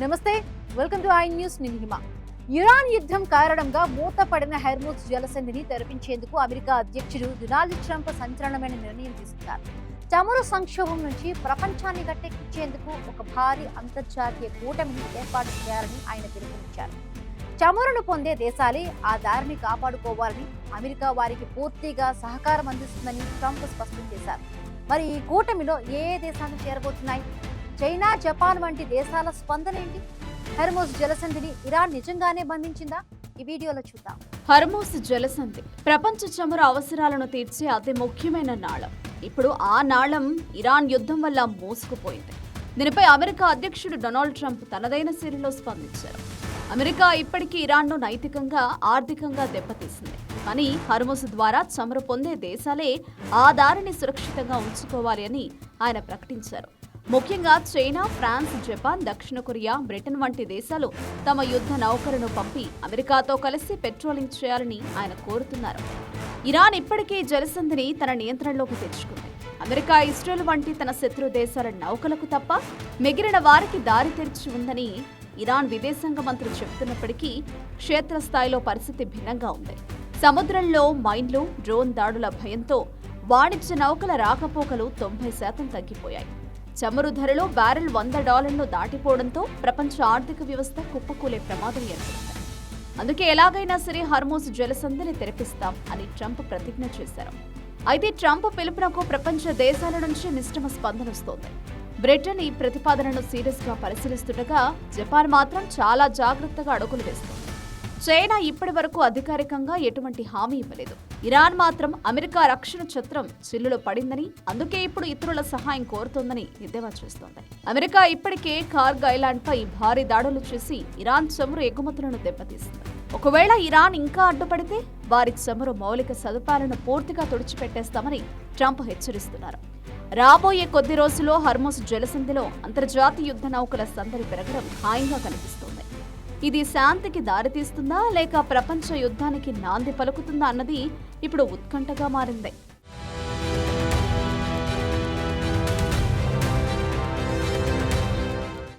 నమస్తే, welcome to I news. నేను హిమ. Iran యుద్ధం కారణంగా మూతపడిన హెర్ముజ్ జలసంధిని తెరపించేందుకు అమెరికా అధ్యక్షుడు డొనాల్డ్ ట్రంప్ సంచలనమైన నిర్ణయం తీసుకున్నారు. చమురు సంక్షోభం నుంచి ప్రపంచాన్ని గట్టెక్కించేందుకు ఒక భారీ అంతర్జాతీయ కూటమిని ఏర్పాటు చేయాలని ఆయన పిలుపునిచ్చారు. చమురును పొందే దేశాలే ఆ దారిని కాపాడుకోవాలని అమెరికా వారికి పూర్తిగా సహకారం అందిస్తుందని ట్రంప్ స్పష్టం చేశారు. మరి ఈ కూటమిలో ఏ దేశాలు చేరబోతున్నాయి? చైనా, జపాన్ వంటి దేశాల స్పందన ఏంటి? హెర్ముజ్ జలసంధిని ఇరాన్ నిజంగానే బంధించిందా? ఈ వీడియోలో చూద్దాం. హెర్ముజ్ జలసంధి ప్రపంచ చమురు అవసరాలను తీర్చే అతి ముఖ్యమైన నాళం. ఇప్పుడు ఆ నాళం ఇరాన్ యుద్ధం వల్ల మోసుకుపోయింది. దీనిపై అమెరికా అధ్యక్షుడు డొనాల్డ్ ట్రంప్ తనదైన శైలిలో స్పందించారు. అమెరికా ఇప్పటికీ ఇరాన్ను నైతికంగా, ఆర్థికంగా దెబ్బతీసింది. కానీ హెర్ముజ్ ద్వారా చమురు పొందే దేశాలే ఆ దారిని సురక్షితంగా ఉంచుకోవాలి అని ఆయన ప్రకటించారు. ముఖ్యంగా చైనా, ఫ్రాన్స్, జపాన్, దక్షిణ కొరియా, బ్రిటన్ వంటి దేశాలు తమ యుద్ధ నౌకలను పంపి అమెరికాతో కలిసి పెట్రోలింగ్ చేయాలని ఆయన కోరుతున్నారు. ఇరాన్ ఇప్పటికే జలసంధిని తన నియంత్రణలోకి తెచ్చుకుంది. అమెరికా, ఇజ్రాయెల్ వంటి తన శత్రు దేశాల నౌకలకు తప్ప మిగిలిన వారికి దారి తెరిచి ఉందని ఇరాన్ విదేశాంగ మంత్రి చెబుతున్నప్పటికీ క్షేత్రస్థాయిలో పరిస్థితి భిన్నంగా ఉంది. సముద్రంలో మైన్లు, డ్రోన్ దాడుల భయంతో వాణిజ్య నౌకల రాకపోకలు 90% తగ్గిపోయాయి. చమురు ధరలు బ్యారెల్ $100 దాటిపోవడంతో ప్రపంచ ఆర్థిక వ్యవస్థ కుప్పకూలే ప్రమాదం ఏర్పడింది. అందుకే ఎలాగైనా సరే హెర్ముజ్ జలసంధిని తెరపిస్తాం అని ట్రంప్ ప్రతిజ్ఞ చేశారు. అయితే ట్రంప్ పిలుపునకు ప్రపంచ దేశాల నుంచి మిశ్రమ స్పందన వస్తోంది. బ్రిటన్ ఈ ప్రతిపాదనను సీరియస్ గా పరిశీలిస్తుండగా జపాన్ మాత్రం చాలా జాగ్రత్తగా అడుగులు వేస్తోంది. చైనా ఇప్పటి వరకు అధికారికంగా ఎటువంటి హామీ ఇవ్వలేదు. ఇరాన్ మాత్రం అమెరికా రక్షణ ఛత్రం చిల్లులో పడిందని, అందుకే ఇప్పుడు ఇతరుల సహాయం కోరుతోందని ఎద్దేవా చేస్తోంది. అమెరికా ఇప్పటికే కార్గ్ ఐలాండ్ పై భారీ దాడులు చేసి ఇరాన్ చమురు ఎగుమతులను దెబ్బతీసింది. ఒకవేళ ఇరాన్ ఇంకా అడ్డుపడితే వారి చమురు మౌలిక సదుపాయాలను పూర్తిగా తుడిచిపెట్టేస్తామని ట్రంప్ హెచ్చరిస్తున్నారు. రాబోయే కొద్ది రోజుల్లో హెర్ముజ్ జలసంధిలో అంతర్జాతీయ యుద్ధ నౌకల సందడి పెరగడం ఖాయంగా కనిపిస్తోంది. ఇది శాంతికి దారితీస్తుందా లేక ప్రపంచ యుద్ధానికి నాంది పలుకుతుందా అన్నది ఇప్పుడు ఉత్కంఠగా మారింది.